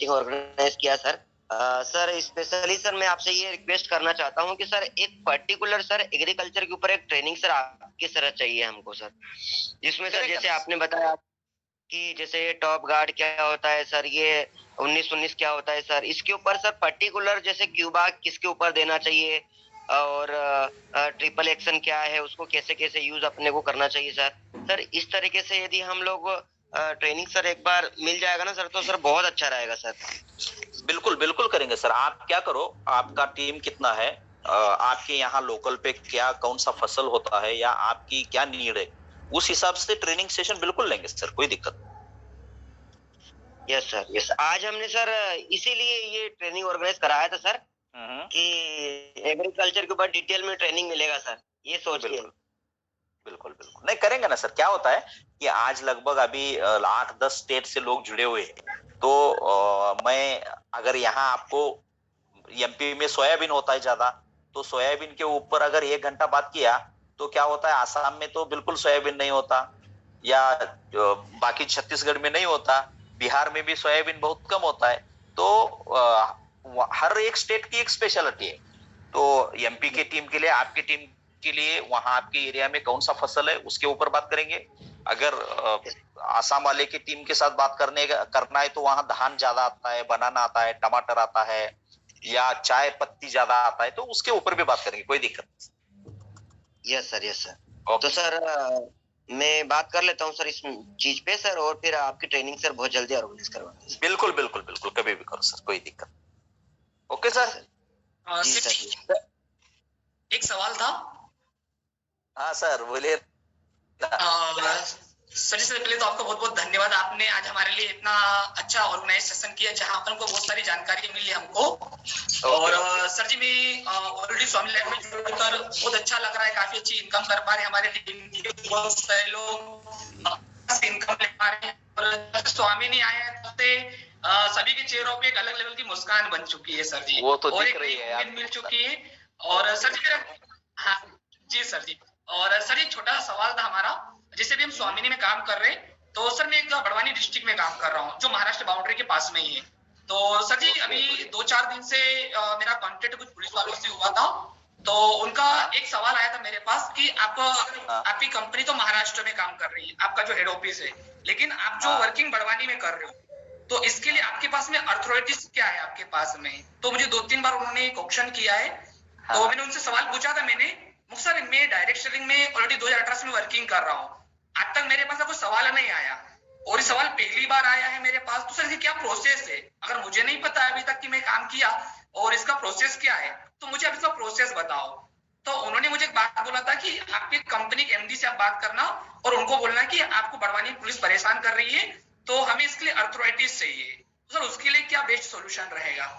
Meeting organise किया sir. Sir specially sir मैं आपसे ये रिक्वेस्ट करना चाहता हूँ कि सर एक पर्टिकुलर सर एग्रीकल्चर के ऊपर एक ट्रेनिंग सर आपकी सर चाहिए हमको सर, जिसमें सर जैसे आपने बताया कि जैसे टॉप गार्ड क्या होता है सर, ये 1919 क्या होता है सर, इसके ऊपर सर पर्टिकुलर जैसे क्यूबा किसके ऊपर देना चाहिए और ट्रिपल एक्शन क्या है, उसको कैसे कैसे यूज अपने को करना चाहिए सर। सर इस तरीके से यदि हम लोग ट्रेनिंग सर एक बार मिल जाएगा ना सर, तो सर बहुत अच्छा रहेगा सर। बिल्कुल बिल्कुल करेंगे सर। आप क्या करो, आपका टीम कितना है, आपके यहाँ लोकल पे क्या कौन सा फसल होता है या आपकी क्या नीड है, उस हिसाब से ट्रेनिंग सेशन बिल्कुल लेंगे सर, कोई दिक्कत नहीं। Yes sir, yes. आज हमने सर इसीलिए ये ट्रेनिंग ऑर्गेनाइज कराया था सर कि एग्रीकल्चर के ऊपर डिटेल में ट्रेनिंग मिलेगा सर, ये सोच के। बिल्कुल बिल्कुल नहीं करेंगे ना सर। क्या होता है कि आज लगभग अभी 8-10 स्टेट से लोग जुड़े हुए हैं, तो मैं अगर यहाँ आपको एमपी में सोयाबीन होता है ज्यादा, तो सोयाबीन के ऊपर अगर 1 घंटा बात किया तो क्या होता है, आसाम में तो बिल्कुल सोयाबीन नहीं होता, या बाकी छत्तीसगढ़ में नहीं होता, बिहार में भी सोयाबीन बहुत कम होता है। तो हर एक स्टेट की एक स्पेशलिटी है। तो एमपी की टीम के लिए, आपकी टीम के लिए वहां आपके एरिया में कौन सा फसल है उसके ऊपर बात करेंगे। अगर आसाम वाले की टीम के साथ बात करना है तो वहां धान ज्यादा आता है, बनाना आता है, टमाटर आता है, या चाय पत्ती ज्यादा आता है, तो उसके ऊपर भी बात करेंगे, कोई दिक्कत नहीं। Yes sir, yes sir. तो सर मैं बात कर लेता हूँ सर इस चीज पे सर, और फिर आपकी ट्रेनिंग सर बहुत जल्दी ऑर्गेनाइज करवाएंगे। बिल्कुल बिल्कुल बिल्कुल, कभी भी करो सर, कोई दिक्कत। Okay sir. जी सर। एक सवाल था। हाँ सर बोलिए। सर सबसे पहले तो आपका बहुत बहुत धन्यवाद, आपने आज हमारे लिए इतना अच्छा ऑर्गेनाइज सेशन किया जहां पर हमको बहुत सारी जानकारी मिली हमको। और सर जी मैं ऑलरेडी स्वामी लैंग्वेज जुड़कर बहुत अच्छा लग रहा है, काफी अच्छी इनकम कर पा रहे हैं, हमारे टीम के बहुत सारे लोग इनकम ले पा रहे हैं। और स्वामी नहीं आए हैं तब से सभी के चेहरों पे एक अलग लेवल की मुस्कान बन चुकी है सर जी, वो तो और दिख एक रही है यार, मिल चुकी है। और सर जी हाँ जी सर जी। और सर एक छोटा सा सवाल था हमारा, जैसे भी हम स्वामिनी में काम कर रहे हैं, तो सर मैं एक बड़वानी डिस्ट्रिक्ट में काम कर रहा हूँ जो महाराष्ट्र बाउंड्री के पास में ही है। तो सर जी अभी 2-4 दिन से मेरा कांटेक्ट कुछ पुलिस वालों से हुआ था, तो उनका एक सवाल आया था मेरे पास कि आपकी कंपनी तो महाराष्ट्र में काम कर रही है, आपका जो हेड ऑफिस है, लेकिन आप जो वर्किंग बड़वानी में कर रहे हो, तो इसके लिए आपके पास में अथॉरिटीज क्या है आपके पास में? तो मुझे 2-3 बार उन्होंने क्वेश्चन किया है, तो मैंने उनसे सवाल पूछा था मैंने, सर मैं डायरेक्ट सेलिंग में ऑलरेडी 2018 में वर्किंग कर रहा हूँ, आज तक मेरे पास कोई सवाल नहीं आया, और ये सवाल पहली बार आया है मेरे पास, तो सर ये क्या प्रोसेस है? अगर मुझे नहीं पता अभी तक कि मैं काम किया और इसका प्रोसेस क्या है, तो मुझे अभी इसका प्रोसेस बताओ। तो उन्होंने मुझे एक बात बोला था कि आपकी कंपनी के एमडी से आप बात करना और उनको बोलना कि आपको बड़वानी पुलिस परेशान कर रही है, तो हमें इसके लिए अथॉरिटीज चाहिए। तो सर उसके लिए क्या बेस्ट सोल्यूशन रहेगा?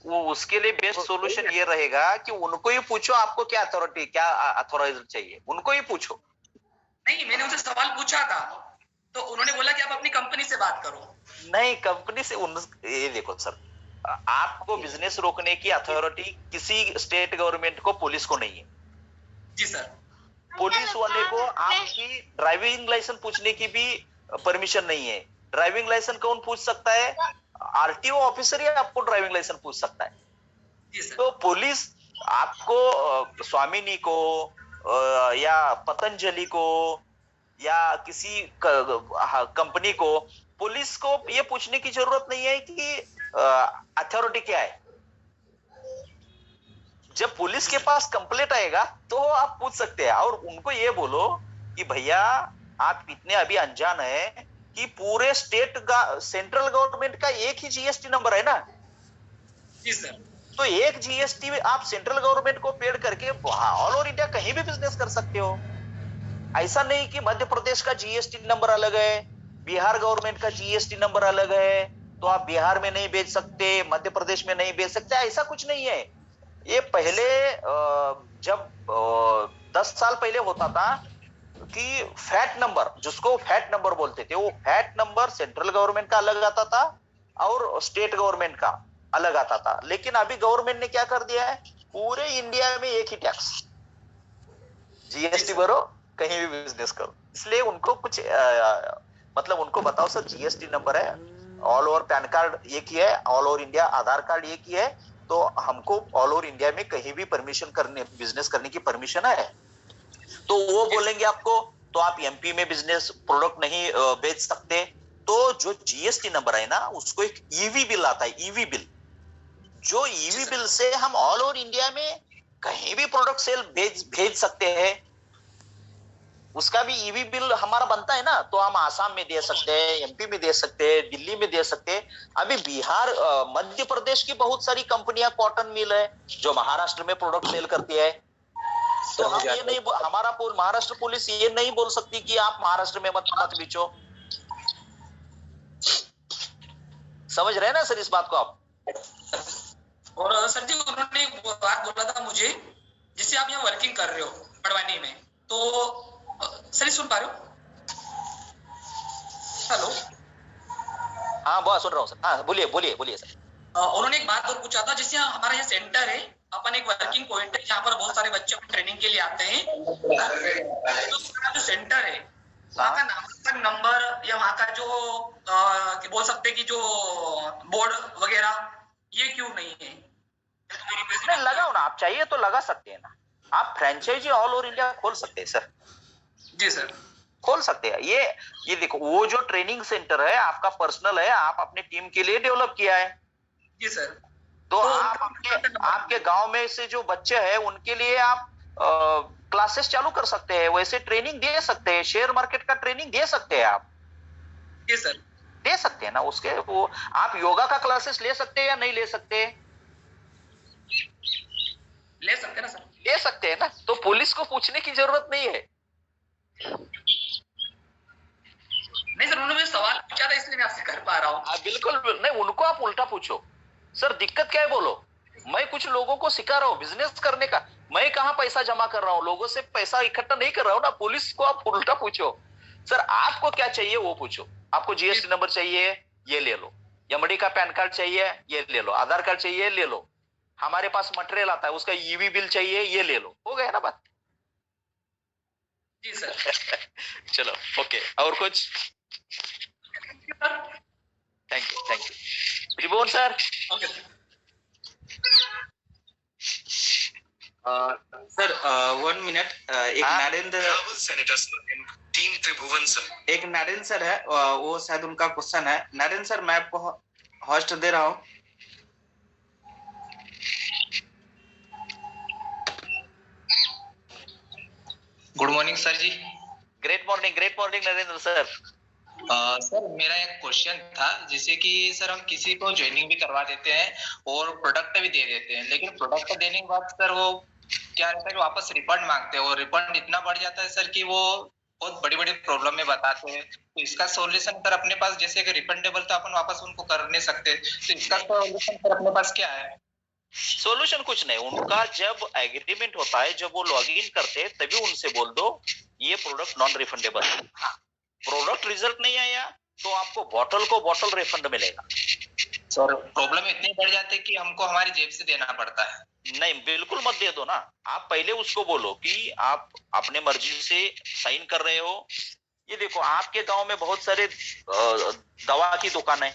वो उसके लिए बेस्ट सोल्यूशन ये रहेगा कि उनको ही पूछो आपको क्या अथॉरिटी, क्या अथॉराइज चाहिए, उनको ही पूछो। नहीं मैंने उनसे सवाल पूछा था, तो उन्होंने बोला कि आप अपनी कंपनी से बात करो। नहीं कंपनी से ये देखो सर, आपको बिजनेस रोकने की अथॉरिटी किसी स्टेट गवर्नमेंट को, पुलिस को नहीं है। जी सर। पुलिस वाले को आपकी ड्राइविंग लाइसेंस पूछने की भी परमिशन नहीं है। ड्राइविंग लाइसेंस कौन पूछ सकता है? आरटीओ ऑफिसर ही आपको ड्राइविंग लाइसेंस पूछ सकता है। तो पुलिस आपको स्वामिनी को या पतंजलि को या किसी कंपनी को, पुलिस को ये पूछने की जरूरत नहीं है कि अथॉरिटी क्या है। जब पुलिस के पास कंप्लेंट आएगा तो आप पूछ सकते हैं, और उनको ये बोलो कि भैया आप इतने अभी अनजान है कि पूरे स्टेट का, सेंट्रल गवर्नमेंट का एक ही जीएसटी नंबर है ना। जी सर। तो एक जीएसटी में आप सेंट्रल गवर्नमेंट को पेड करके ऑल ओवर इंडिया कहीं भी बिजनेस कर सकते हो। ऐसा नहीं कि मध्य प्रदेश का जीएसटी नंबर अलग है, बिहार गवर्नमेंट का जीएसटी नंबर अलग है, तो आप बिहार में नहीं बेच सकते, मध्य प्रदेश में नहीं बेच सकते, ऐसा कुछ नहीं है। ये पहले जब 10 साल पहले होता था कि फैट नंबर, जिसको फैट नंबर बोलते थे, वो फैट नंबर सेंट्रल गवर्नमेंट का अलग आता था और स्टेट गवर्नमेंट का अलग आता था। लेकिन अभी गवर्नमेंट ने क्या कर दिया है, पूरे इंडिया में एक ही टैक्स, जीएसटी भरो, कहीं भी बिजनेस करो। इसलिए उनको कुछ मतलब उनको बताओ सर जीएसटी नंबर है, ऑल ओवर पैन कार्ड एक ही है, ऑल ओवर इंडिया आधार कार्ड एक ही है, तो हमको ऑल ओवर इंडिया में कहीं भी परमिशन करने, बिजनेस करने की परमिशन है। तो वो बोलेंगे आपको तो आप एमपी में बिजनेस प्रोडक्ट नहीं बेच सकते। तो जो जीएसटी नंबर है ना, उसको एक ईवी बिल आता है, ईवी बिल, जो ईवी बिल से हम ऑल ओवर इंडिया में कहीं भी प्रोडक्ट सेल भेज सकते हैं। उसका भी ईवी बिल हमारा बनता है ना, तो हम आसाम में दे सकते हैं, एमपी में दे सकते हैं, दिल्ली में दे सकते हैं। अभी बिहार, मध्य प्रदेश की बहुत सारी कंपनियां, कॉटन मिल है जो महाराष्ट्र में प्रोडक्ट सेल करती है। तो हम ये नहीं, हमारा महाराष्ट्र पुलिस ये नहीं बोल सकती कि आप महाराष्ट्र में मत बेचो। समझ रहे हैं ना सर इस बात को आप? और सर जी उन्होंने एक बात बोला था मुझे, जिससे आप यहाँ वर्किंग कर रहे हो बड़वानी में, तो सर सुन पा रहे हो? हेलो, हाँ बहुत सुन रहा हूँ सर। हाँ बोलिए सर। उन्होंने एक बात और पूछा था, जैसे हमारा यहाँ सेंटर है, अपन एक वर्किंग पॉइंट है जहाँ पर बहुत सारे बच्चे ट्रेनिंग के लिए आते हैं। तो जो सेंटर है वहाँ का नामांकन नंबर या वहाँ का जो बोल सकते हैं कि जो बोर्ड वगैरह, ये क्यों नहीं है? लगाओ ना, आप चाहिए तो लगा सकते हैं ना। आप फ्रेंचाइजी ऑल ओवर इंडिया खोल सकते हैं सर। जी सर, खोल सकते हैं। ये देखो, वो जो ट्रेनिंग सेंटर है आपका पर्सनल है, आप अपने टीम के लिए डेवलप किया है। जी सर। तो आप आपके गांव में से जो बच्चे हैं उनके लिए आप क्लासेस चालू कर सकते हैं, वैसे ट्रेनिंग दे सकते हैं, शेयर मार्केट का ट्रेनिंग दे सकते हैं आप। जी सर, दे सकते हैं ना। उसके वो आप योगा का क्लासेस ले सकते हैं या नहीं ले सकते? ले सकते हैं ना सर? ले सकते हैं ना। तो पुलिस को पूछने की जरूरत नहीं है। नहीं सर, उन्होंने मुझे सवाल पूछा था इसलिए मैं आपसे कर पा रहा हूँ। बिल्कुल नहीं, उनको आप उल्टा पूछो, सर दिक्कत क्या है बोलो। मैं कुछ लोगों को सिखा रहा हूँ बिजनेस करने का, मैं कहाँ पैसा जमा कर रहा हूँ, लोगों से पैसा इकट्ठा नहीं कर रहा हूँ ना। पुलिस को आप उल्टा पूछो, सर आपको क्या चाहिए वो पूछो। आपको जीएसटी नंबर चाहिए, ये ले लो। एमडी का पैन कार्ड चाहिए, ये ले लो। आधार कार्ड चाहिए, ले लो। हमारे पास मटेरियल आता है, उसका ईवी बिल चाहिए, ये ले लो। हो गया ना बात? जी सर। चलो ओके, और कुछ? Thank you Tribhuvan sir. Okay sir 1 minute. एक नरेंद्र टीम त्रिभुवन सर, एक नरेंद्र सर है, वो शायद उनका क्वेश्चन है। नरेंद्र सर मैं आपको होस्ट दे रहा हूँ। Good morning sir ji. Great morning Narendra sir. Sir मेरा एक क्वेश्चन था, जैसे कि सर हम किसी को ज्वाइनिंग भी करवा देते हैं और प्रोडक्ट भी दे देते हैं, लेकिन प्रोडक्ट देने के बाद सर वो क्या रहता है कि वापस रिफंड मांगते हैं, और रिफंड इतना बढ़ जाता है सर कि वो बहुत बड़ी बड़ी प्रॉब्लम में बताते हैं। तो इसका सॉल्यूशन सर अपने पास, जैसे कि रिफंडेबल तो अपन वापस उनको कर नहीं सकते, तो इसका सॉल्यूशन सर अपने पास क्या है? सॉल्यूशन कुछ नहीं, उनका जब एग्रीमेंट होता है, जब वो लॉग इन करते हैं तभी उनसे बोल दो ये प्रोडक्ट नॉन रिफंडेबल है। हाँ, प्रोडक्ट रिजल्ट नहीं आया तो आपको बॉटल को बॉटल रिफंड मिलेगा। सर प्रॉब्लम इतनी बढ़ जाती है कि हमको हमारी जेब से देना पड़ता है। नहीं बिल्कुल मत दे दो ना। आप पहले उसको बोलो कि आप अपने मर्जी से साइन कर रहे हो। ये देखो आपके गांव में बहुत सारे दवा की दुकान है।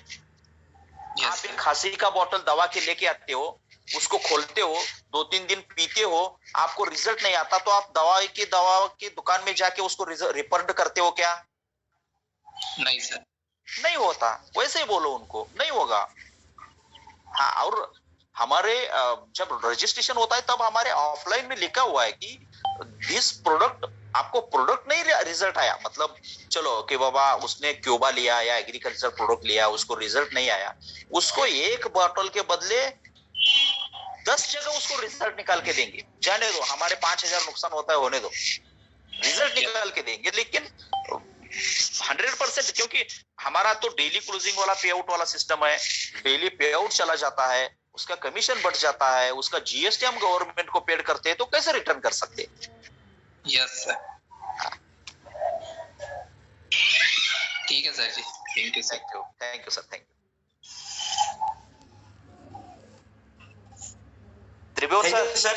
आप एक खांसी का बोतल दवा के लेके आते हो, उसको खोलते हो, 2-3 दिन पीते हो, आपको रिजल्ट नहीं आता तो आप दवा की दुकान में जाके उसको रिफंड करते हो क्या? नहीं सर, नहीं होता। वैसे ही बोलो उनको, नहीं होगा। हाँ, और हमारे जब रजिस्ट्रेशन होता है तब हमारे ऑफलाइन में लिखा हुआ है कि दिस प्रोडक्ट, आपको प्रोडक्ट नहीं रिजल्ट आया, मतलब चलो कि बाबा उसने क्यूबा लिया या एग्रीकल्चर प्रोडक्ट लिया, उसको रिजल्ट नहीं आया, उसको एक बोतल के बदले 10 जगह उसको रिजल्ट निकाल के देंगे। जाने दो, हमारे 5,000 नुकसान होता है, होने दो, रिजल्ट निकाल के देंगे। लेकिन 100%, क्योंकि हमारा तो डेली क्लोजिंग वाला पे आउट वाला सिस्टम है, डेली पे आउट चला जाता है, उसका कमीशन बढ़ जाता है, उसका जीएसटी हम गवर्नमेंट को पेड करते हैं, तो कैसे रिटर्न कर सकते हैं? यस सर, ठीक है sir ji, thank you sir. Thank you sir, thank you. Tribhuvan sir.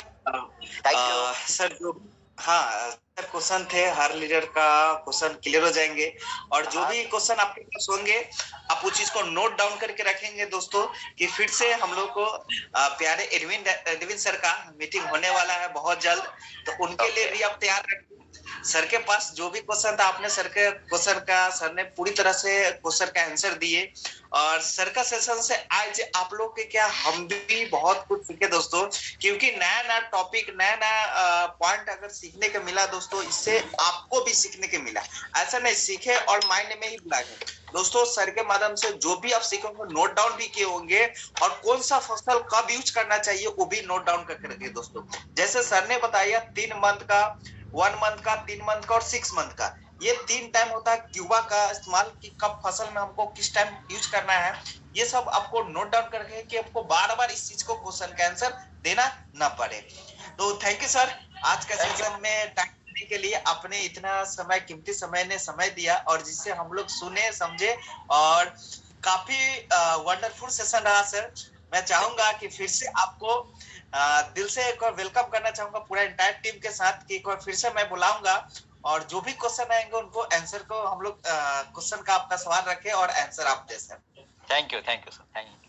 Sir जो हाँ क्वेश्चन थे, हर लीडर का क्वेश्चन क्लियर हो जाएंगे और जो भी क्वेश्चन आपके पास होंगे आप उस चीज को नोट डाउन करके रखेंगे दोस्तों कि फिर से हम लोग को प्यारे एडविन सर का मीटिंग होने वाला है बहुत जल्द, तो उनके लिए भी आप तैयार रखिए। सर के पास जो भी क्वेश्चन था आपने सर के क्वेश्चन का सर ने पूरी तरह से क्वेश्चन का आंसर दिए और सर का सेशन से आज आप लोग के क्या हम भी बहुत कुछ सीखे दोस्तों, क्योंकि नया नया टॉपिक नया नया पॉइंट अगर सीखने को मिला दोस्तों, इससे आपको भी सीखने को मिला। ऐसा नहीं सीखे और माइंड में ही भुला गए दोस्तों। सर के माध्यम से जो भी आप सीखोगे नोट डाउन भी किए होंगे और कौन सा फसल कब यूज करना चाहिए वो भी नोट डाउन करके रखिए दोस्तों। जैसे सर ने बताया 3 मंथ का, 1 मंथ का, 3 मंथ का और 6 मंथ का, ये 3 टाइम होता है क्यूबा का इस्तेमाल कि कब फसल में हमको किस टाइम यूज करना है। ये सब आपको नोट डाउन करके कि आपको बार बार इस चीज को क्वेश्चन का आंसर देना ना पड़े। तो थैंक यू सर, आज का सेशन में टाइम देने के लिए आपने इतना समय कीमती समय ने समय दिया और जिससे हम लोग सुने समझे और काफी वंडरफुल सेशन रहा सर। मैं चाहूंगा कि फिर से आपको दिल से एक बार वेलकम करना चाहूंगा पूरा एंटायर टीम के साथ कि एक बार फिर से मैं बुलाऊंगा और जो भी क्वेश्चन आएंगे उनको आंसर को हम लोग क्वेश्चन का आपका सवाल रखें और आंसर आप दे sir. Thank you sir, thank you.